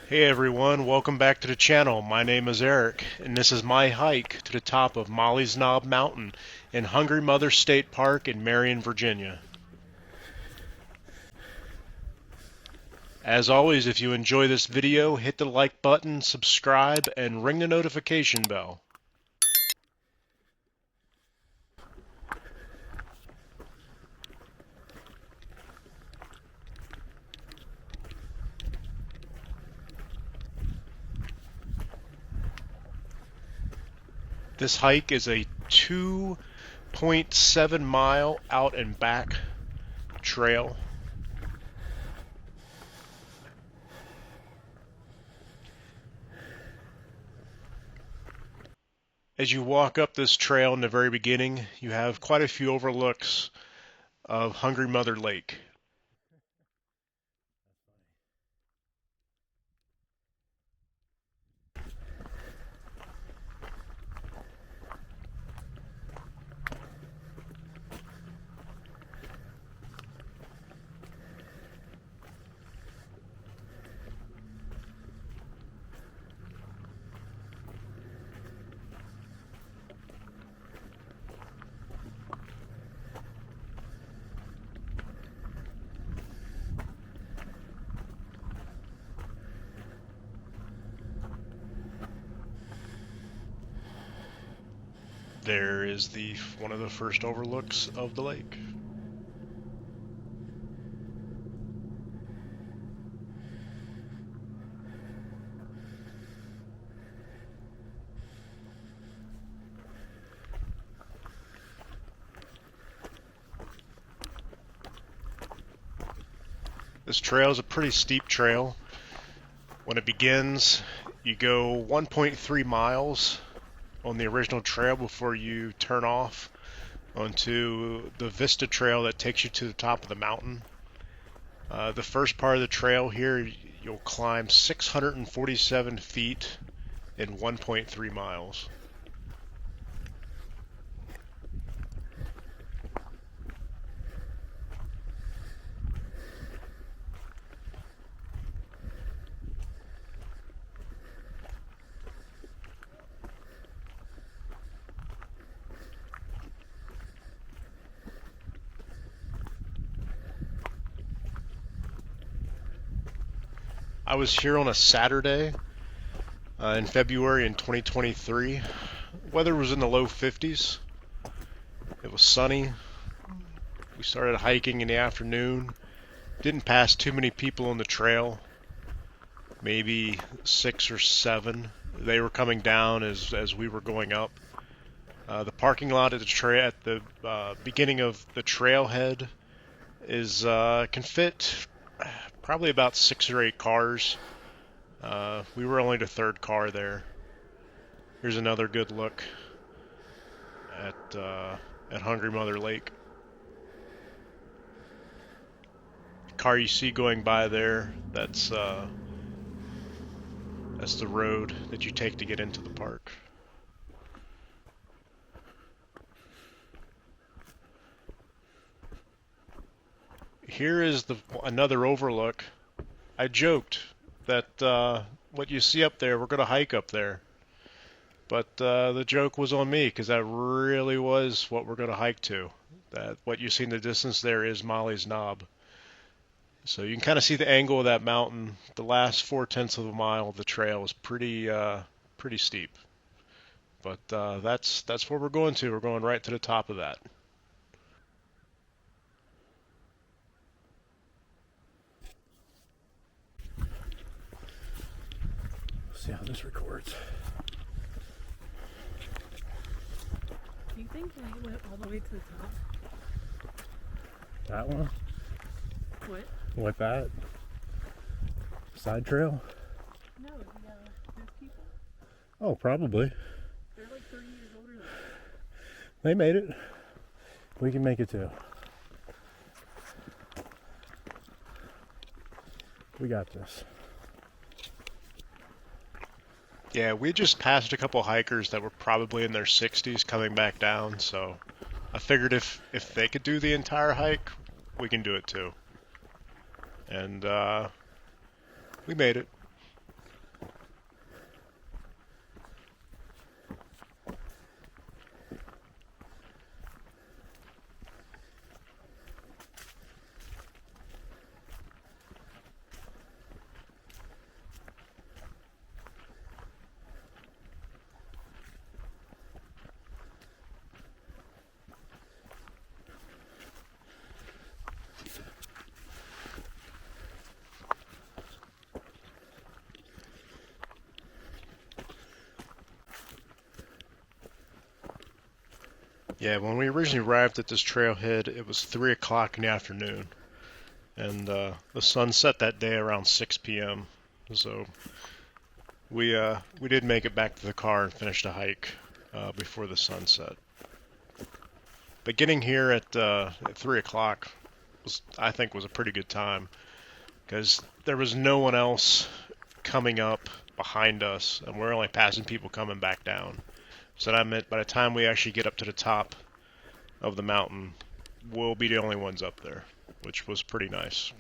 Hey everyone, welcome back to the channel. My name is Eric, and this is my hike to the top of Molly's Knob Mountain in Hungry Mother State Park in Marion, Virginia. As always, if you enjoy this video, hit the like button, subscribe, and ring the notification bell. This hike is a 2.7 mile out and back trail. As you walk up this trail in the very beginning, you have quite a few overlooks of Hungry Mother Lake. There is one of the first overlooks of the lake. This trail is a pretty steep trail. When it begins, you go 1.3 miles on the original trail before you turn off onto the Vista trail that takes you to the top of the mountain. The first part of the trail here, you'll climb 647 feet in 1.3 miles. I was here on a Saturday in February in 2023. Weather was in the low 50s. It was sunny. We started hiking in the afternoon. Didn't pass too many people on the trail. Maybe 6 or 7. They were coming down as we were going up. The parking lot at the beginning of the trailhead can fit probably about 6 or 8 cars. We were only the third car there. Here's another good look at Hungry Mother Lake. The car you see going by there, that's the road that you take to get into the park. Here is another overlook. I joked that what you see up there, we're going to hike up there. But the joke was on me because that really was what we're going to hike to. That what you see in the distance there is Molly's Knob. So you can kind of see the angle of that mountain. The last 4/10 of a mile of the trail is pretty steep. But that's where we're going to. We're going right to the top of that. See how this records. Do you think we went all the way to the top? That one? What? Like that? Side trail? No, those people. Oh, probably. They're like 30 years older than us. They made it. We can make it too. We got this. Yeah, we just passed a couple hikers that were probably in their 60s coming back down, so I figured if they could do the entire hike, we can do it too. And we made it. Yeah, when we originally arrived at this trailhead, it was 3 o'clock in the afternoon, and the sun set that day around 6 p.m. So we did make it back to the car and finish the hike before the sun set. But getting here at 3 o'clock I think was a pretty good time because there was no one else coming up behind us, and we're only passing people coming back down. So that meant by the time we actually get up to the top of the mountain, we'll be the only ones up there, which was pretty nice.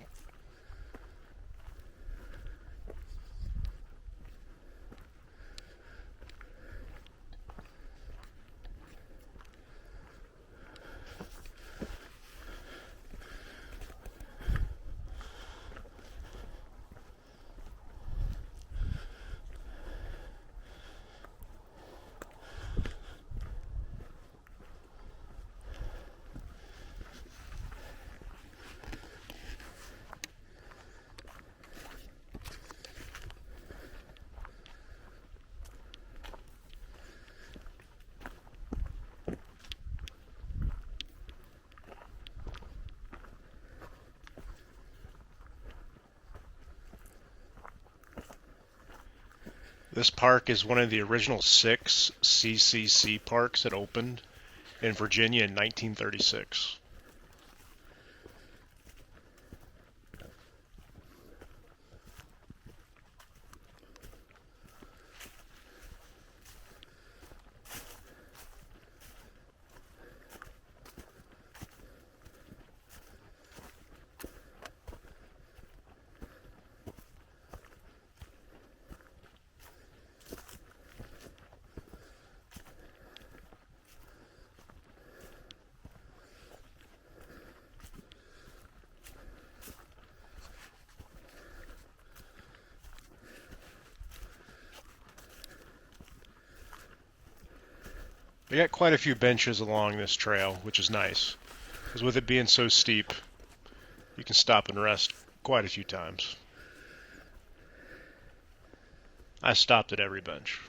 This park is one of the original 6 CCC parks that opened in Virginia in 1936. They got quite a few benches along this trail, which is nice, because with it being so steep, you can stop and rest quite a few times. I stopped at every bench.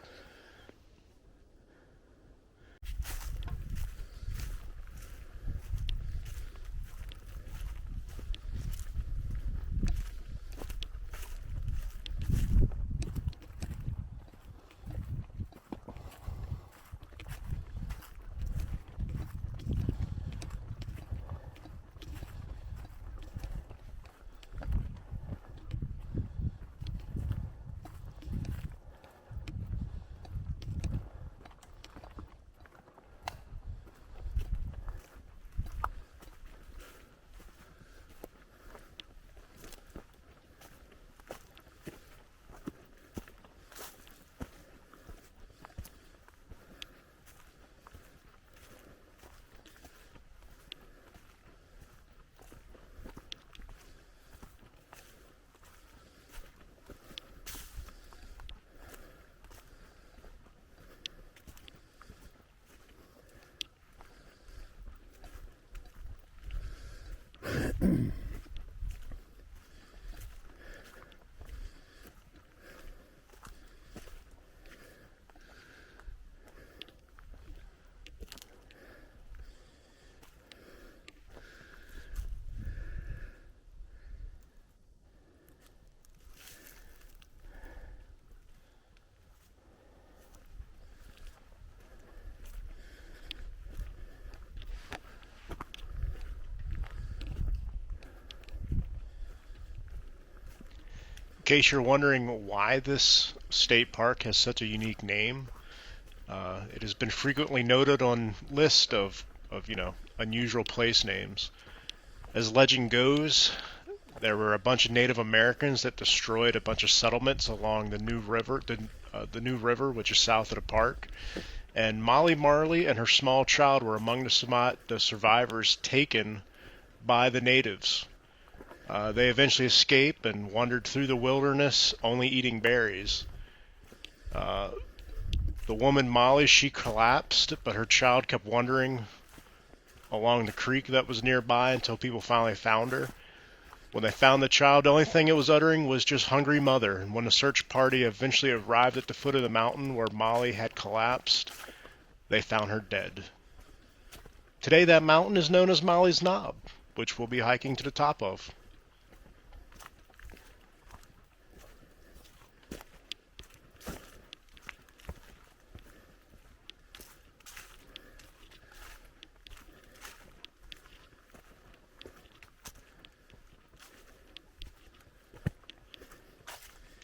In case you're wondering why this state park has such a unique name, it has been frequently noted on lists of unusual place names. As legend goes, there were a bunch of Native Americans that destroyed a bunch of settlements along the New River, which is south of the park. And Molly Marley and her small child were among the survivors taken by the natives. They eventually escaped and wandered through the wilderness, only eating berries. The woman Molly, she collapsed, but her child kept wandering along the creek that was nearby until people finally found her. When they found the child, the only thing it was uttering was just "hungry mother." And when the search party eventually arrived at the foot of the mountain where Molly had collapsed, they found her dead. Today that mountain is known as Moly's Knob, which we'll be hiking to the top of.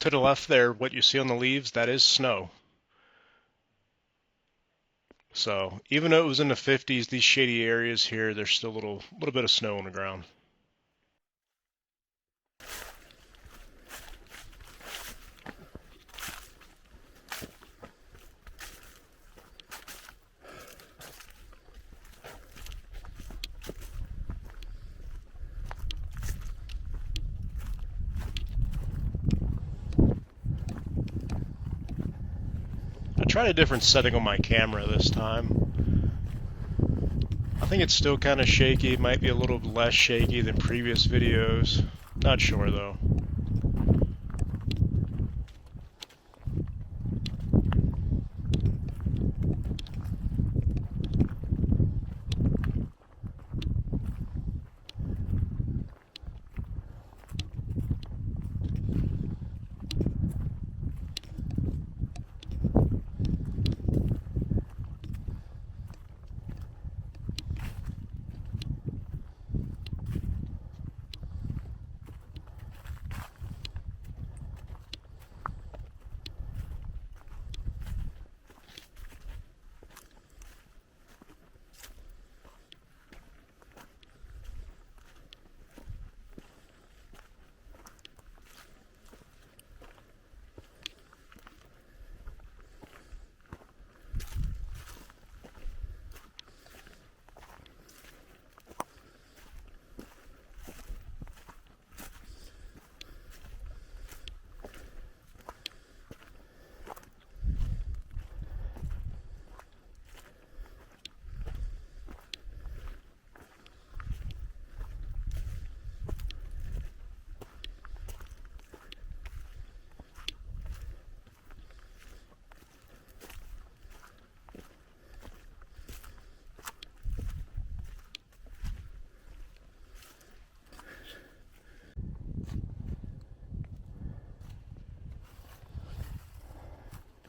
To the left there, what you see on the leaves, that is snow. So even though it was in the 50s, these shady areas here, there's still a little bit of snow on the ground. I tried a different setting on my camera this time. I think it's still kind of shaky. It might be a little less shaky than previous videos. Not sure though.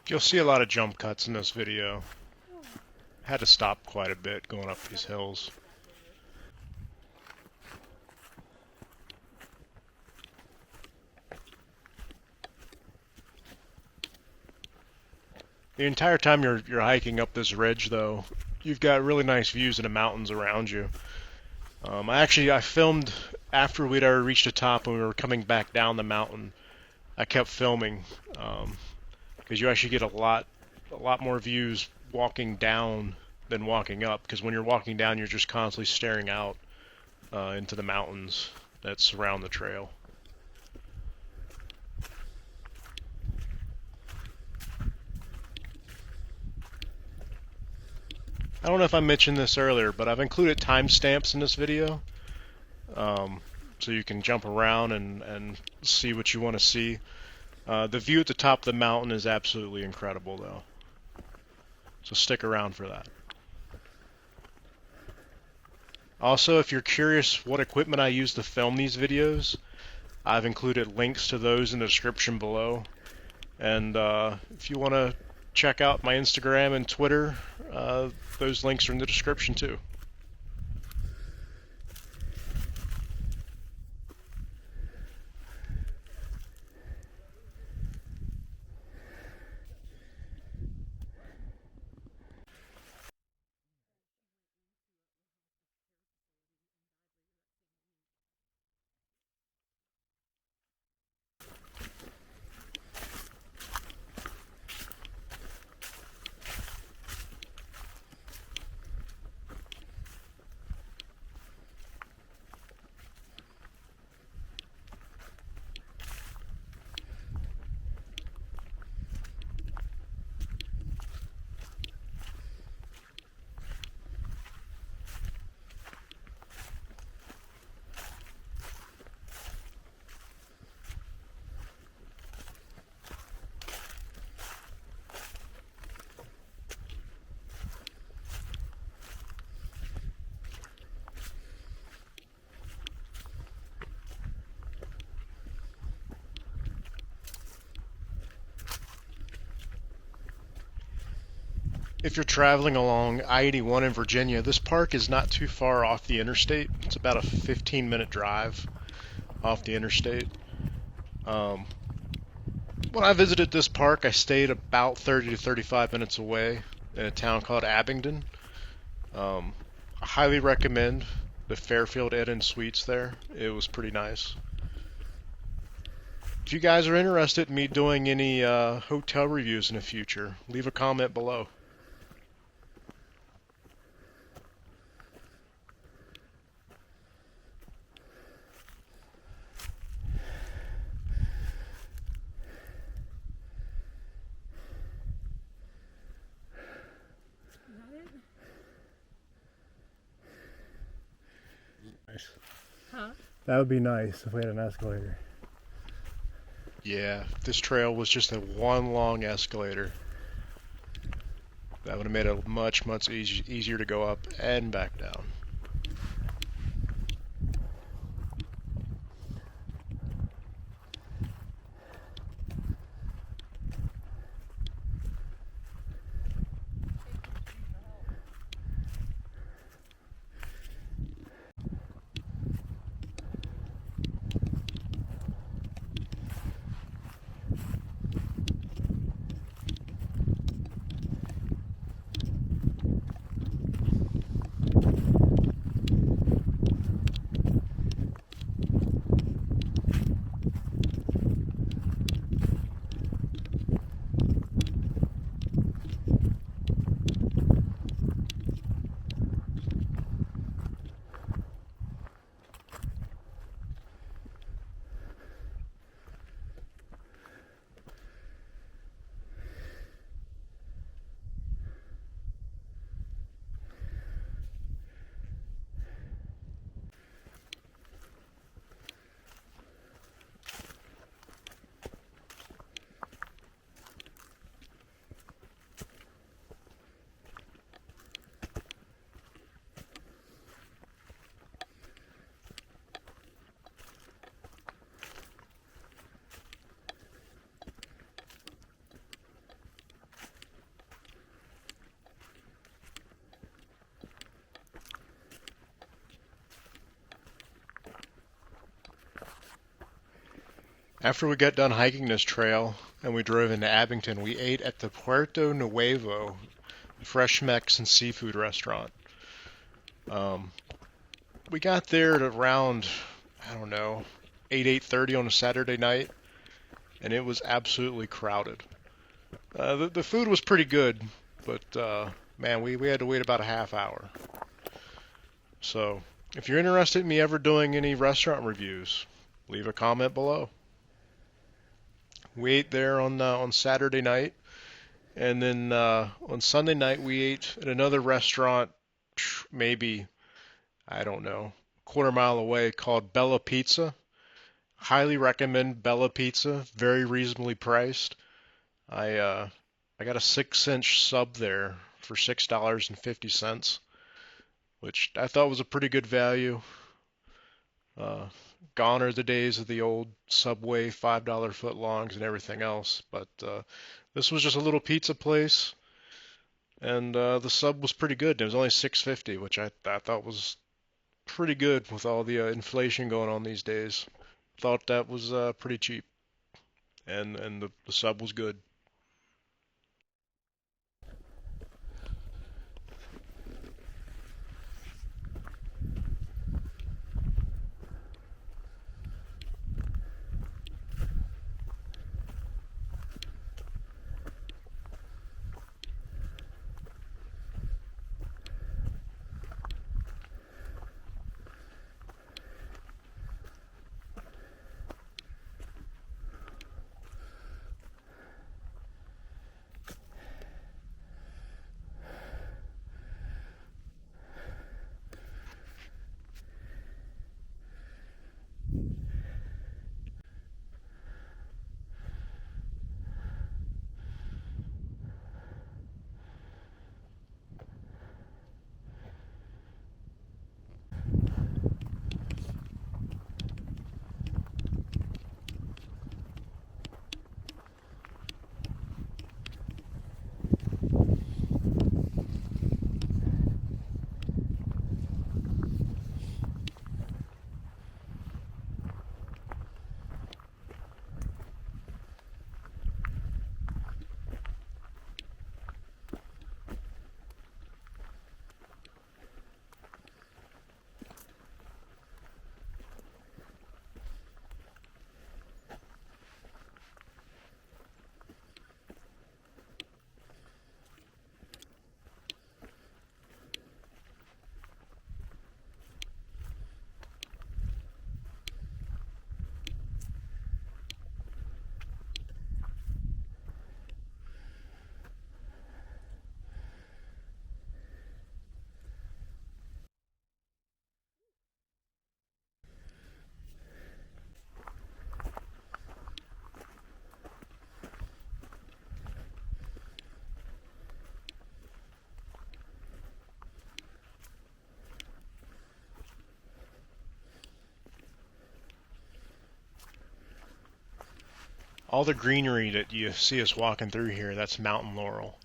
You'll see a lot of jump cuts in this video. Had to stop quite a bit going up these hills. The entire time you're hiking up this ridge, though, you've got really nice views of the mountains around you. I filmed after we'd already reached the top and we were coming back down the mountain. I kept filming because you actually get a lot more views walking down than walking up. Because when you're walking down, you're just constantly staring out into the mountains that surround the trail. I don't know if I mentioned this earlier, but I've included timestamps in this video, so you can jump around and see what you want to see. The view at the top of the mountain is absolutely incredible, though. So stick around for that. Also, if you're curious what equipment I use to film these videos, I've included links to those in the description below. And if you want to check out my Instagram and Twitter, those links are in the description too. if you're traveling along I-81 in Virginia, this park is not too far off the interstate. It's about a 15-minute drive off the interstate. When I visited this park, I stayed about 30 to 35 minutes away in a town called Abingdon. I highly recommend the Fairfield Inn and Suites there. It was pretty nice. If you guys are interested in me doing any hotel reviews in the future, leave a comment below. Is that it? Nice. Huh? That would be nice if we had an escalator. Yeah, if this trail was just a one long escalator, that would have made it much easier to go up and back down. After we got done hiking this trail and we drove into Abington, we ate at the Puerto Nuevo Fresh Mexican Seafood Restaurant. We got there at around, I don't know, 8:30 on a Saturday night, and it was absolutely crowded. The food was pretty good, but man, we had to wait about a half hour. So, if you're interested in me ever doing any restaurant reviews, leave a comment below. We ate there on Saturday night, and then on Sunday night we ate at another restaurant, maybe, I don't know, a quarter mile away, called Bella Pizza. Highly recommend Bella Pizza. Very reasonably priced. I got a 6-inch sub there for $6.50, which I thought was a pretty good value. Gone are the days of the old Subway $5 footlongs and everything else, but this was just a little pizza place, and the sub was pretty good. It was only $6.50, which I thought was pretty good with all the inflation going on these days. Thought that was pretty cheap, and the sub was good. All the greenery that you see us walking through here, that's mountain laurel.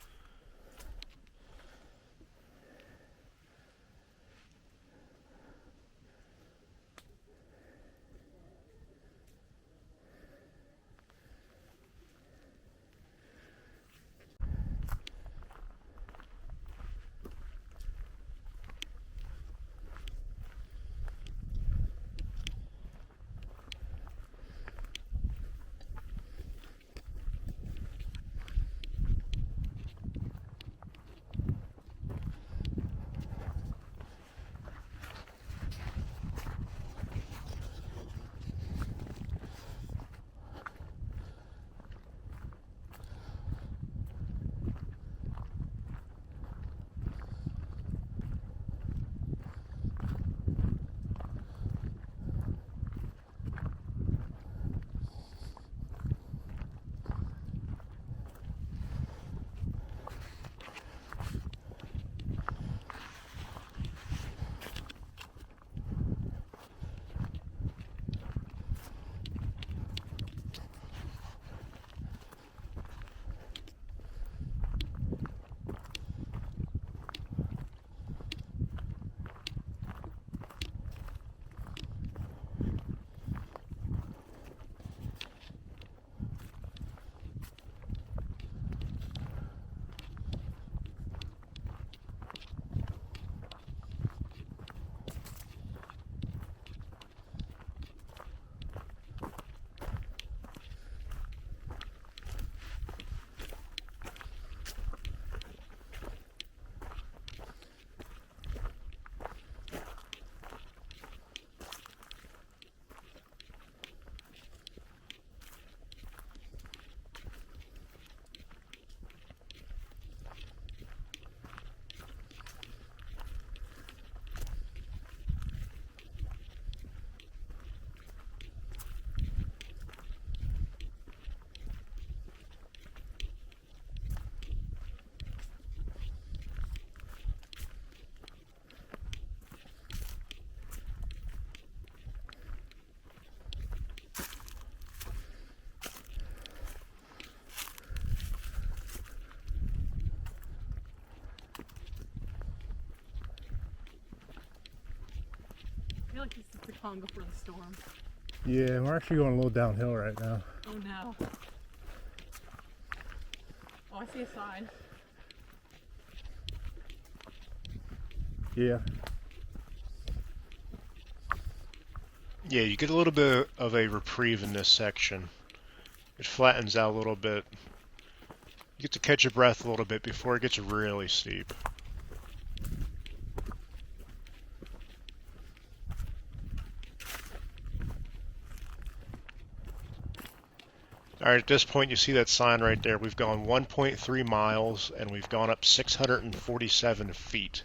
I feel like this is the calm before the storm. Yeah, we're actually going a little downhill right now. Oh no. Oh, I see a sign. Yeah. Yeah, you get a little bit of a reprieve in this section. It flattens out a little bit. You get to catch your breath a little bit before it gets really steep. Alright, at this point you see that sign right there. We've gone 1.3 miles and we've gone up 647 feet.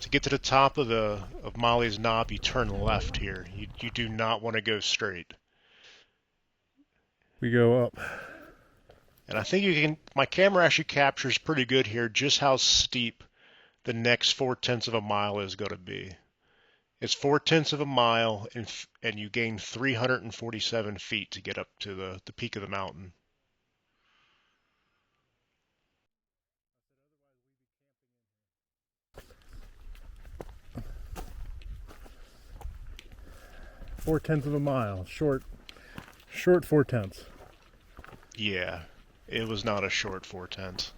To get to the top of Moly's Knob, you turn left here. You do not want to go straight. We go up. And I think you can. My camera actually captures pretty good here just how steep the next 4/10 of a mile is going to be. It's 4/10 of a mile, and you gain 347 feet to get up to the peak of the mountain. Four-tenths of a mile. Short 4/10. Yeah, it was not a short 4/10.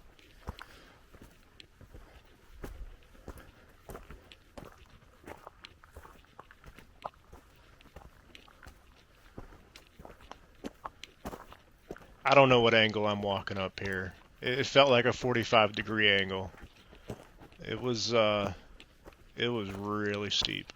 I don't know what angle I'm walking up here. It felt like a 45-degree angle. It was really steep.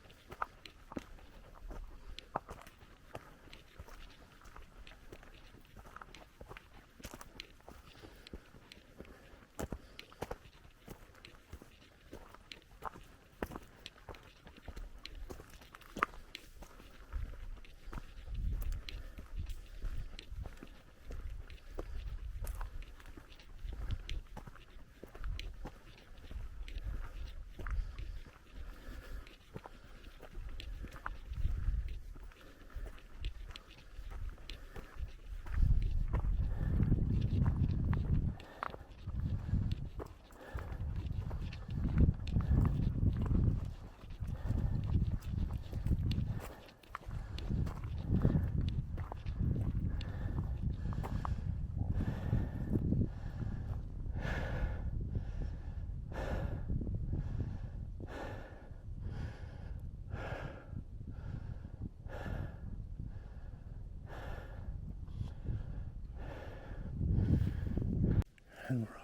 And we're off.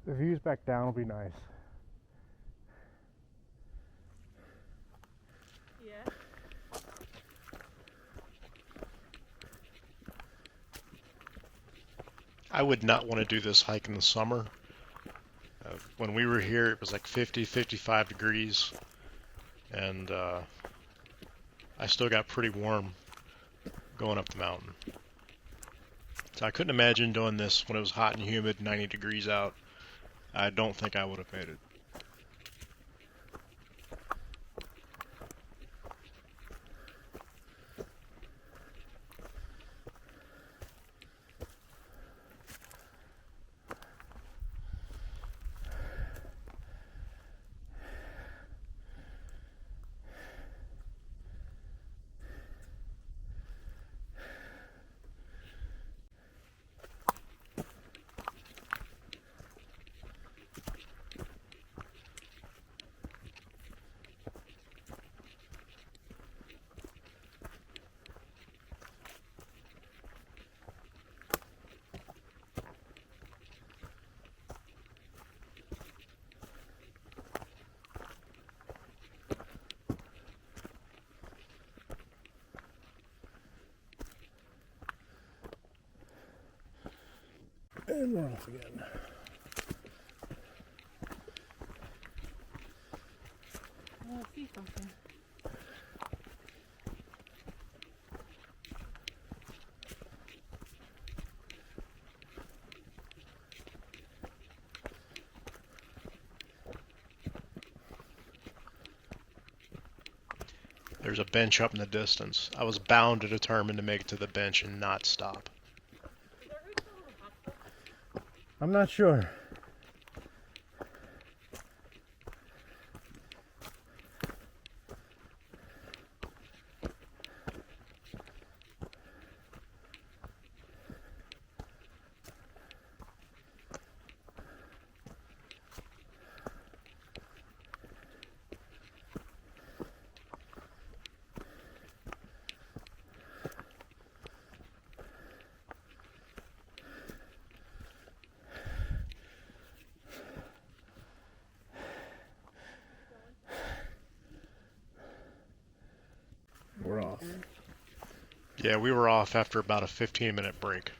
The views back down will be nice. Yeah. I would not want to do this hike in the summer. When we were here, it was like 50, 55 degrees, and I still got pretty warm going up the mountain. So I couldn't imagine doing this when it was hot and humid, 90 degrees out. I don't think I would have made it. And we're off again. I want to see something. There's a bench up in the distance. I was bound to determine to make it to the bench and not stop. Is that right still in the hospital? I'm not sure. We're off. Yeah, we were off after about a 15-minute break.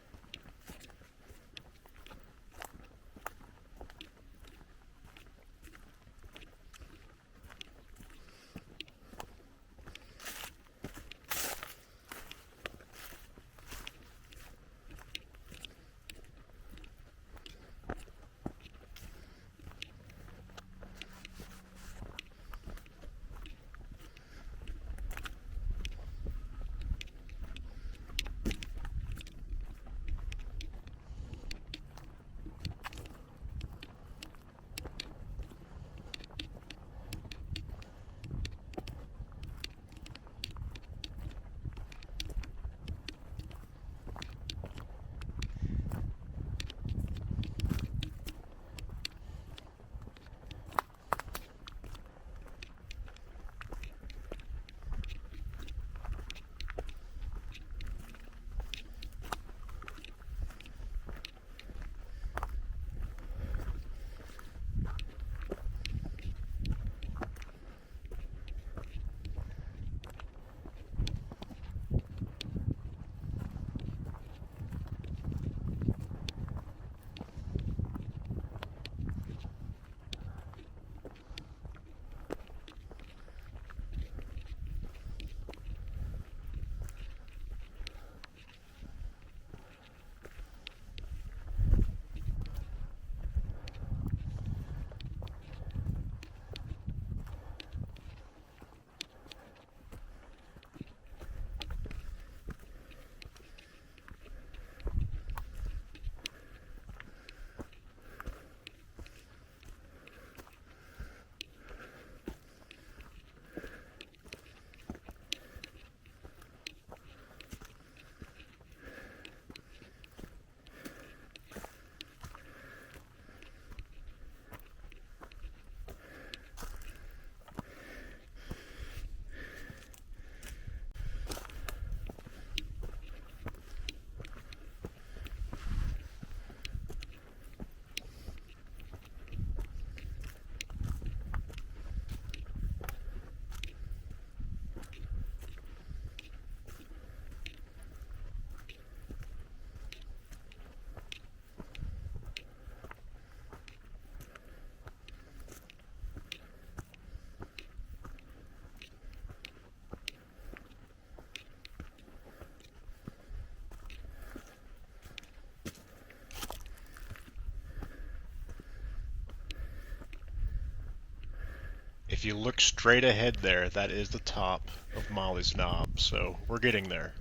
If you look straight ahead there, that is the top of Moly's Knob, so we're getting there.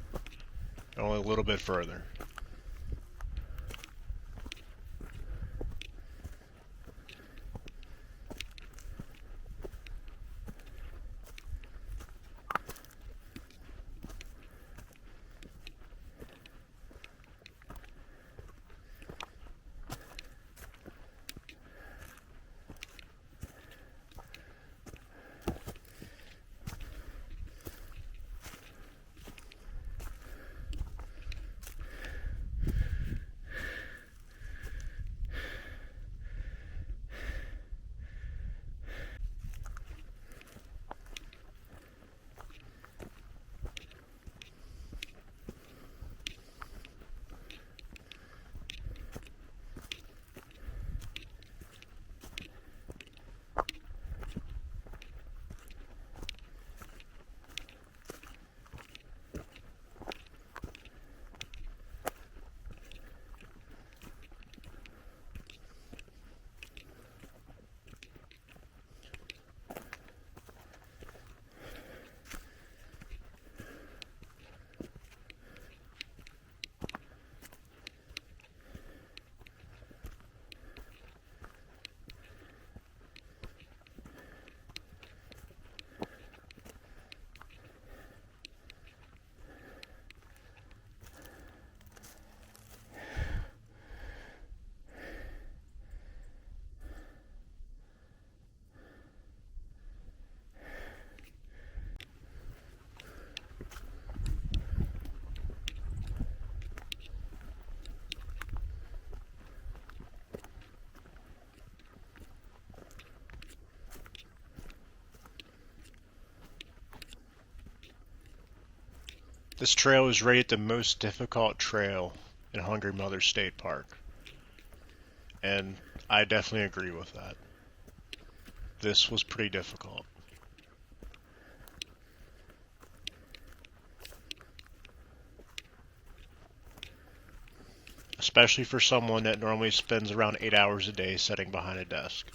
Only a little bit further. This trail is rated the most difficult trail in Hungry Mother State Park. And I definitely agree with that. This was pretty difficult. Especially for someone that normally spends around 8 hours a day sitting behind a desk.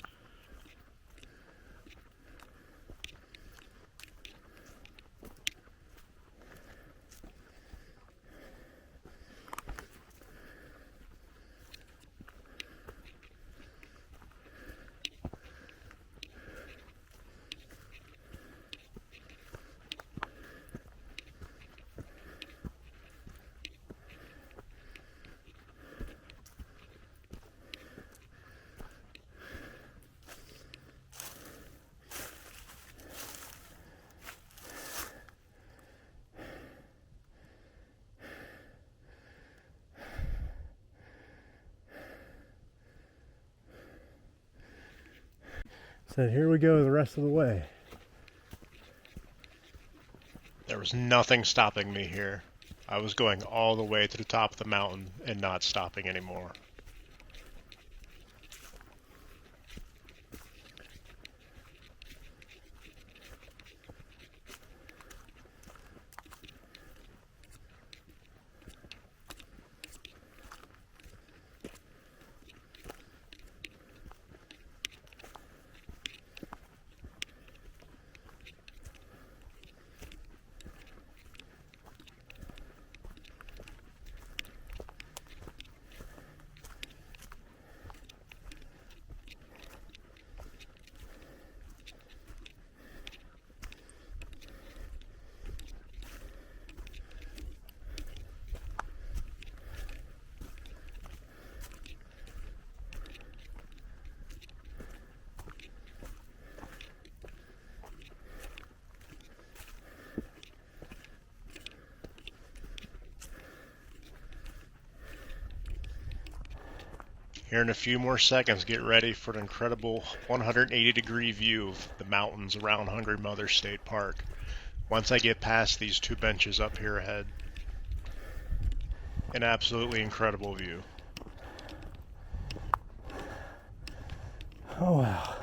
So here we go the rest of the way. There was nothing stopping me here. I was going all the way to the top of the mountain and not stopping anymore. Here in a few more seconds, get ready for an incredible 180-degree view of the mountains around Hungry Mother State Park. Once I get past these two benches up here ahead, an absolutely incredible view. Oh wow.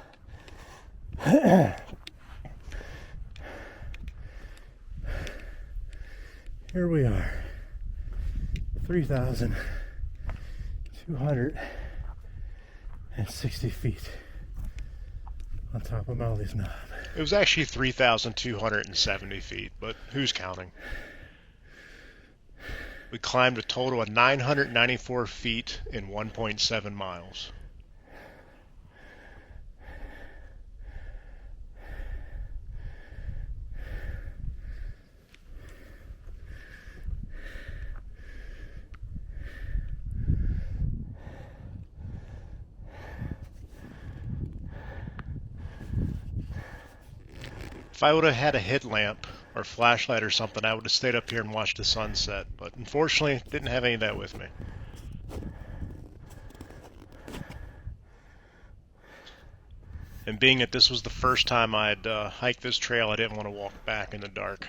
Here we are. 3,260 feet on top of Moly's knob. It was actually 3,270 feet, but who's counting? We climbed a total of 994 feet in 1.7 miles. If I would have had a headlamp or flashlight or something, I would have stayed up here and watched the sunset, but unfortunately didn't have any of that with me. And being that this was the first time I'd hiked this trail, I didn't want to walk back in the dark.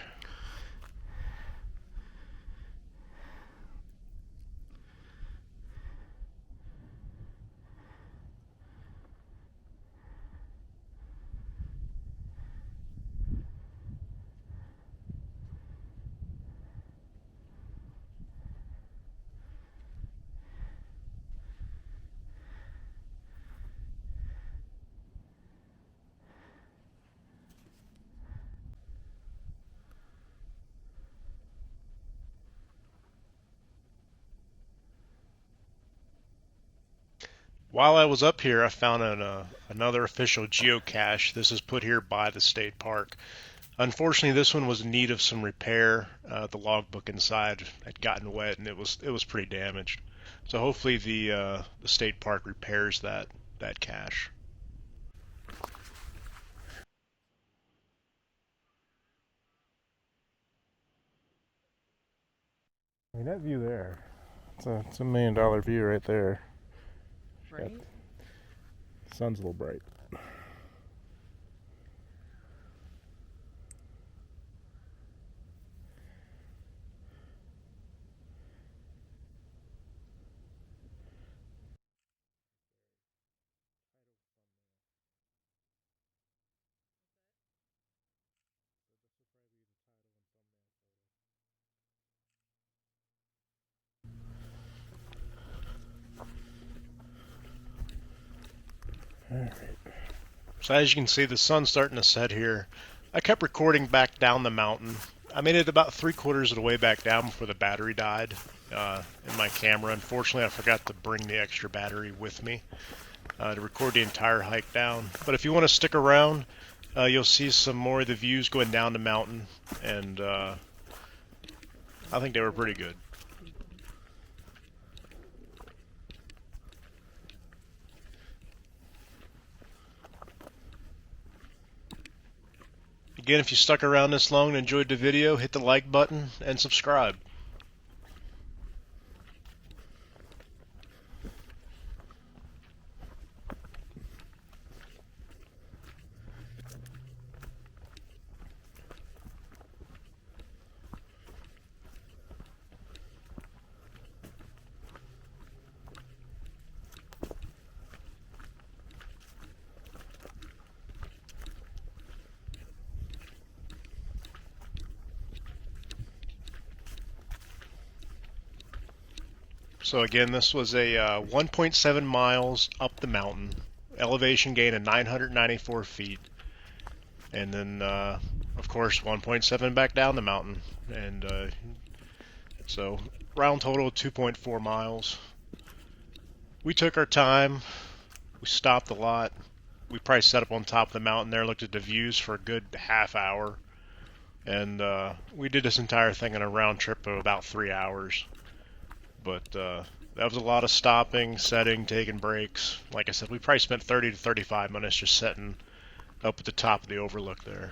While I was up here, I found another official geocache. This is put here by the state park. Unfortunately, this one was in need of some repair. The logbook inside had gotten wet, and it was pretty damaged. So hopefully the state park repairs that cache. I mean, that view there, it's a $1 million view right there. Right? Sun's a little bright. Alright. So as you can see, the sun's starting to set here. I kept recording back down the mountain. I made it about 3/4 of the way back down before the battery died in my camera. Unfortunately, I forgot to bring the extra battery with me to record the entire hike down. But if you want to stick around, you'll see some more of the views going down the mountain, and I think they were pretty good. Again, if you stuck around this long and enjoyed the video, hit the like button and subscribe. So again, this was a 1.7 miles up the mountain, elevation gain of 994 feet, and then of course 1.7 back down the mountain, and so round total of 2.4 miles. We took our time, we stopped a lot, we probably set up on top of the mountain there, looked at the views for a good half hour, and we did this entire thing in a round trip of about 3 hours. But that was a lot of stopping, setting, taking breaks. Like I said, we probably spent 30 to 35 minutes just setting up at the top of the Overlook there.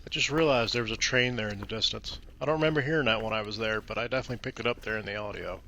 I just realized there was a train there in the distance. I don't remember hearing that when I was there, but I definitely picked it up there in the audio.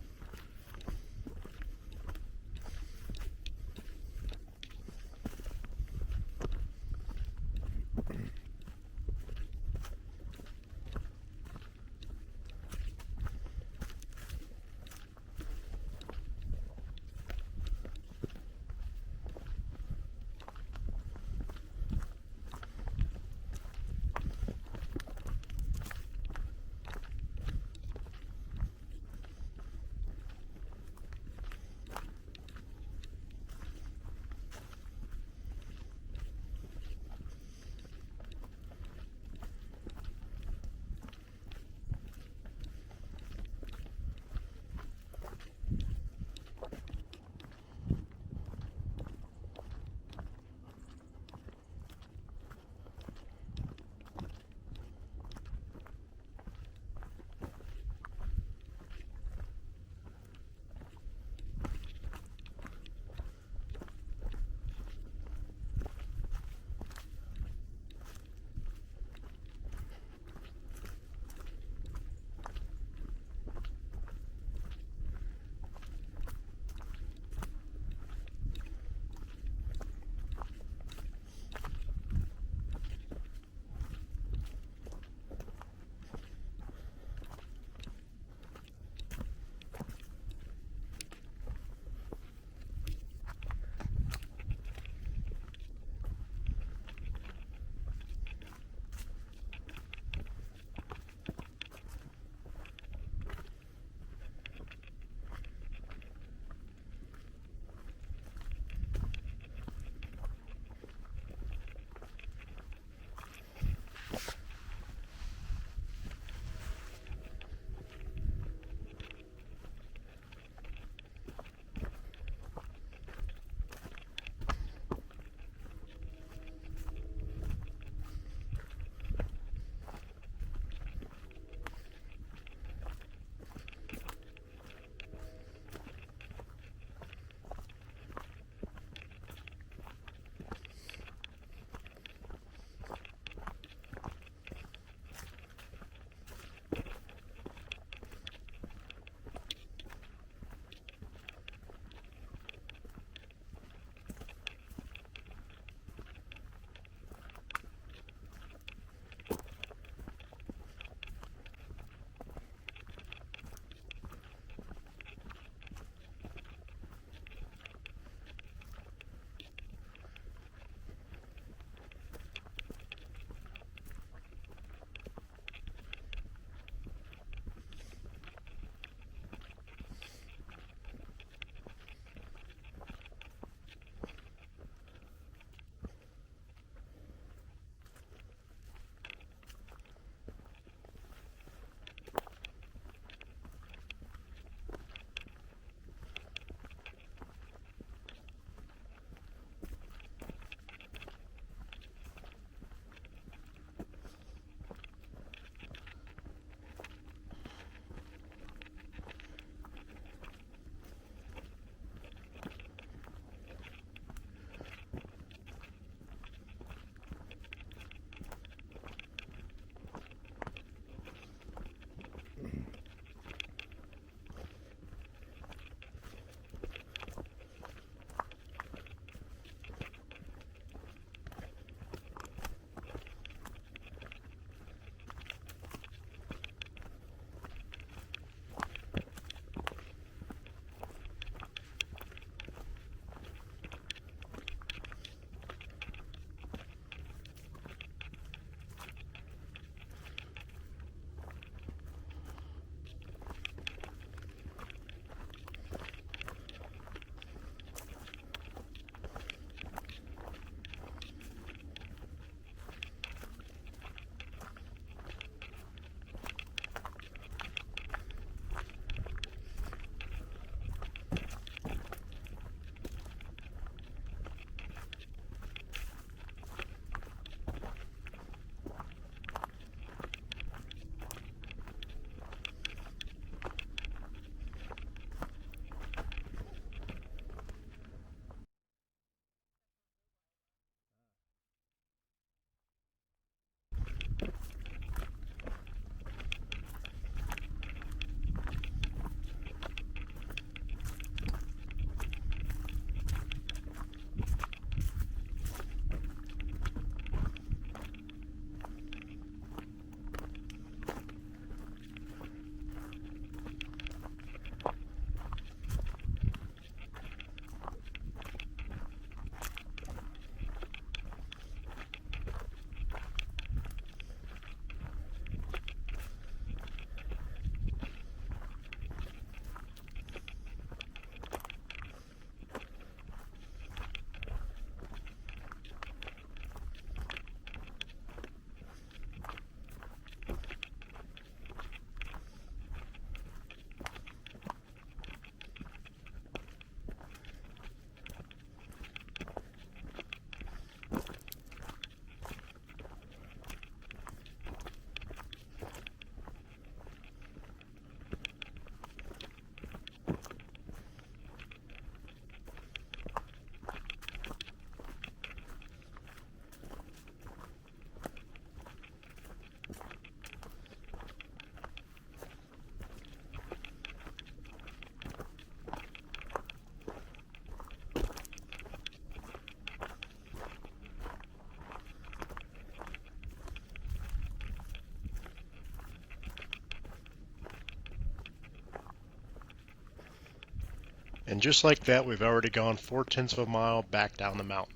And just like that, we've already gone 4/10 of a mile back down the mountain,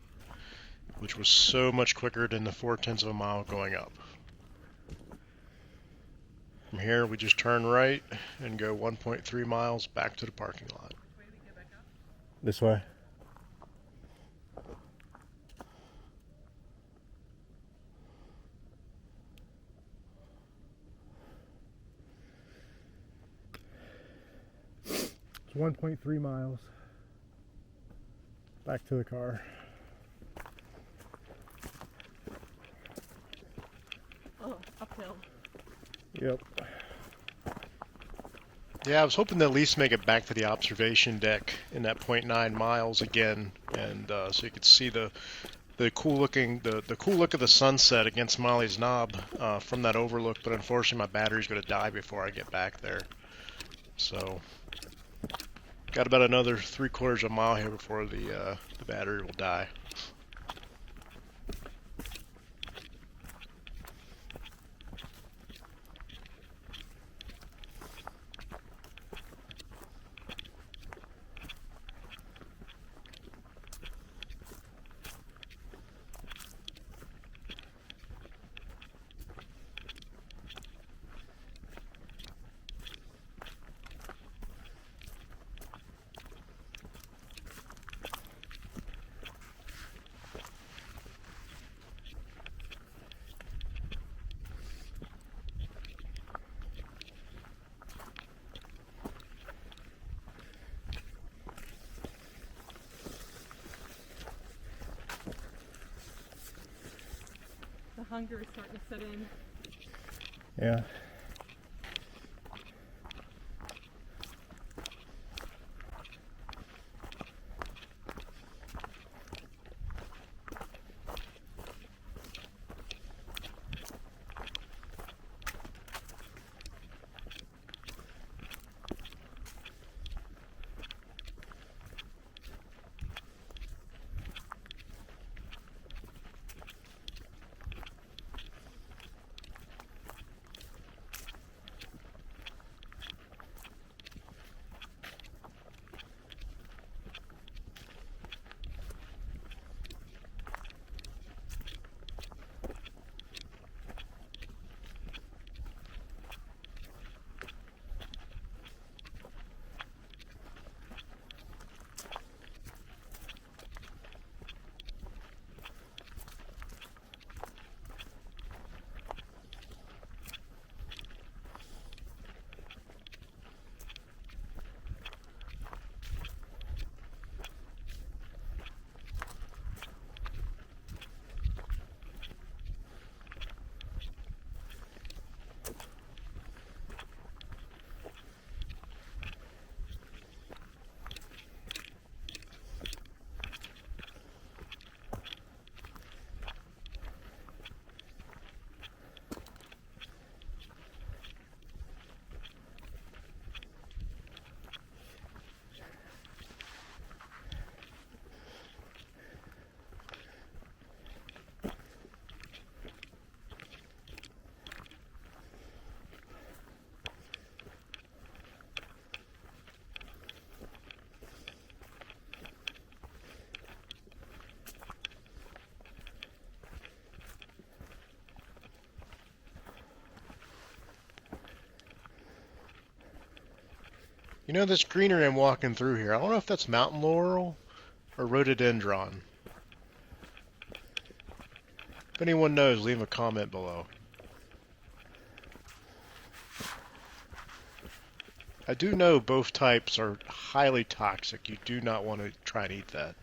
which was so much quicker than the 4/10 of a mile going up. From here, we just turn right and go 1.3 miles back to the parking lot. This way. It's 1.3 miles back to the car. Oh, uphill. Yep. Yeah, I was hoping to at least make it back to the observation deck in that 0.9 miles again, and so you could see the cool look of the sunset against Moly's Knob from that overlook. But unfortunately, my battery's going to die before I get back there. So got about another 3/4 of a mile here before the battery will die. The hunger is starting to set in. Yeah. You know, this greenery I'm walking through here, I don't know if that's mountain laurel or rhododendron. If anyone knows, leave a comment below. I do know both types are highly toxic. You do not want to try and eat that.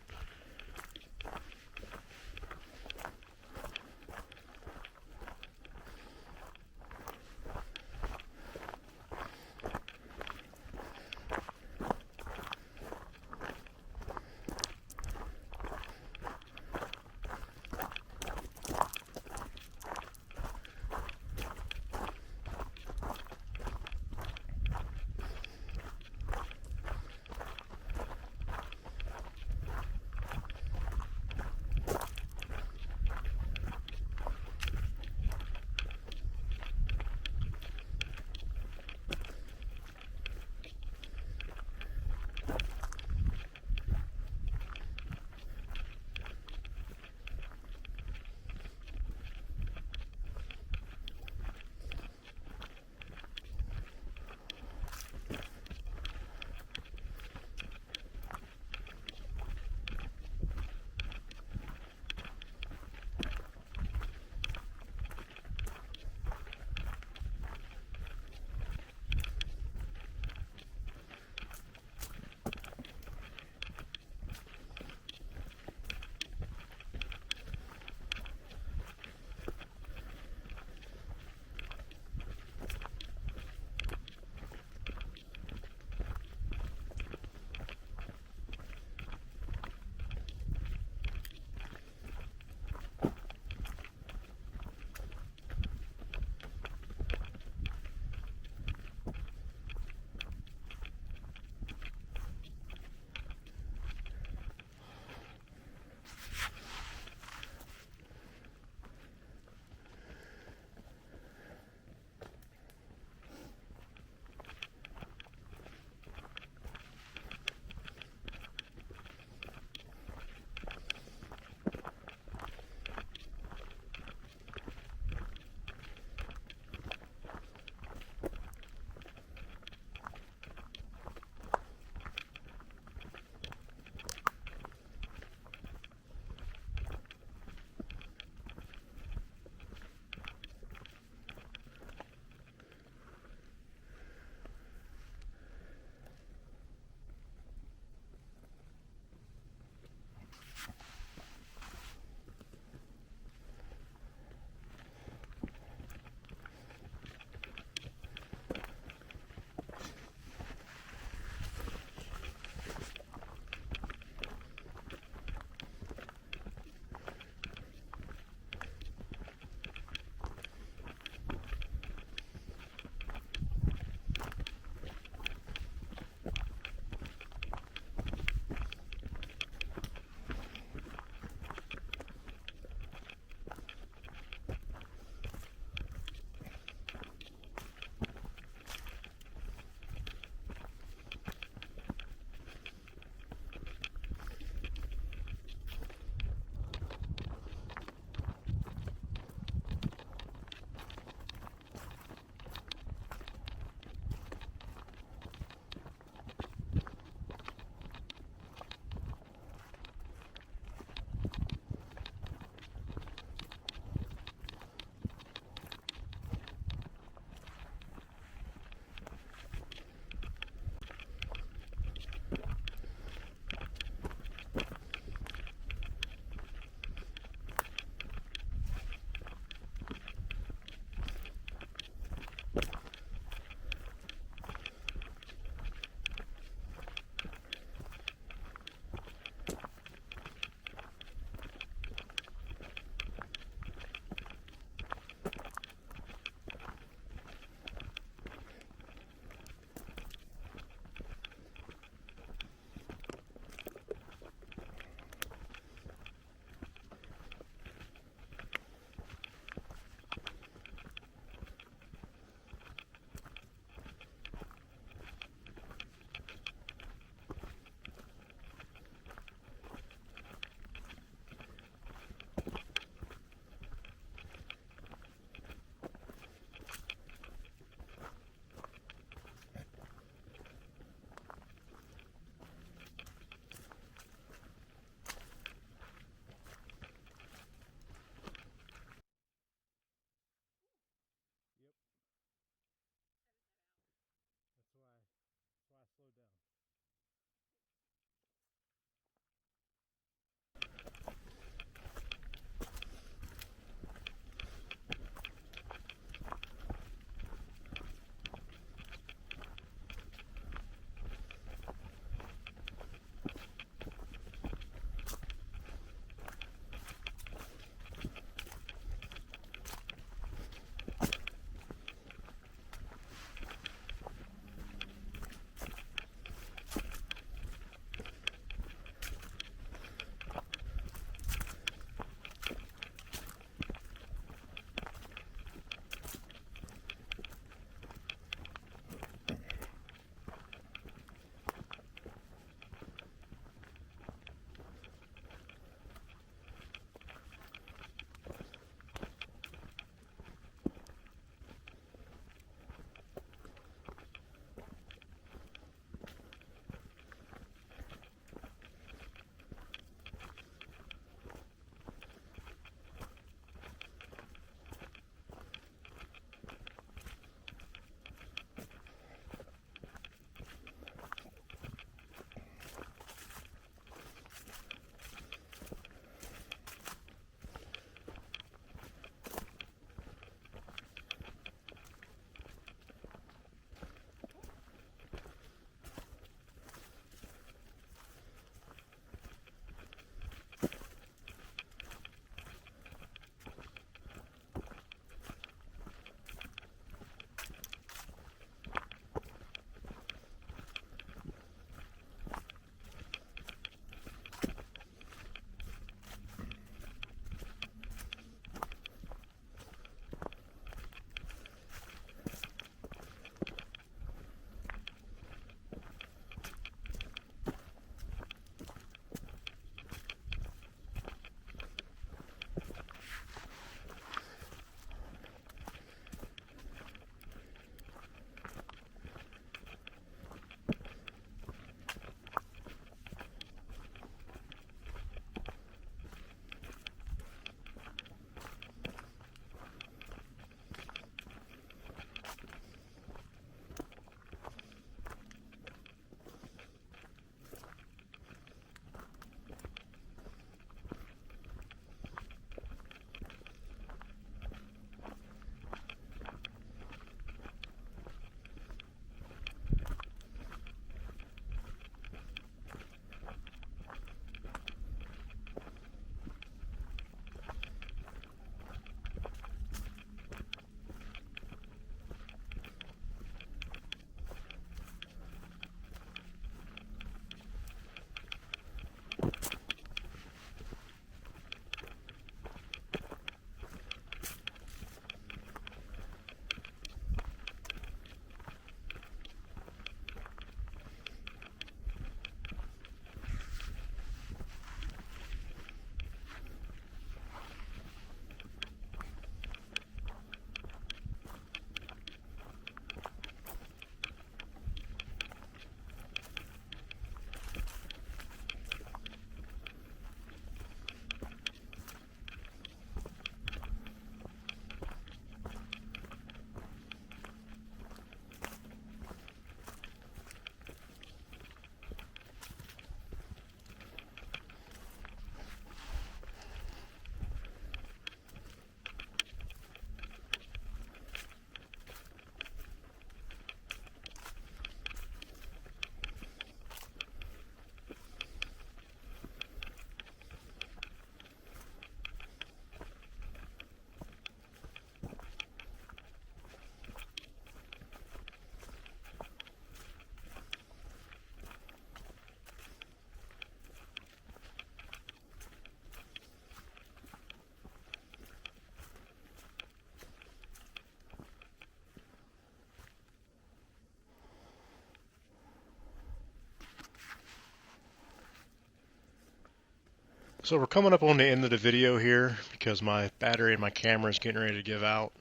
So we're coming up on the end of the video here because my battery in my camera is getting ready to give out.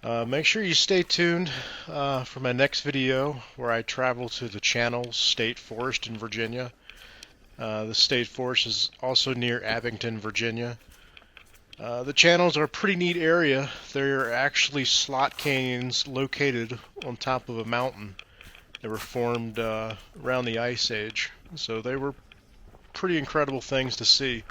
Make sure you stay tuned for my next video where I travel to the Channels State Forest in Virginia. The State Forest is also near Abington, Virginia. The Channels are a pretty neat area. They're actually slot canyons located on top of a mountain. They were formed around the Ice Age, so they were pretty incredible things to see.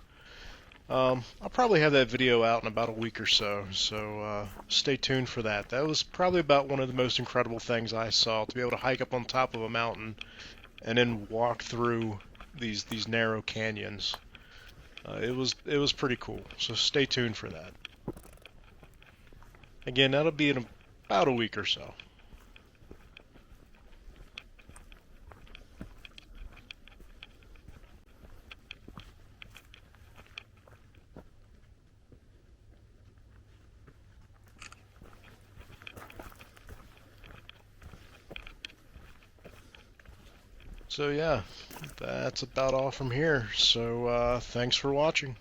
I'll probably have that video out in about a week or so, so stay tuned for that. That was probably about one of the most incredible things I saw, to be able to hike up on top of a mountain and then walk through these narrow canyons. It was pretty cool, so stay tuned for that. Again, that'll be in about a week or so. So yeah, that's about all from here. So thanks for watching.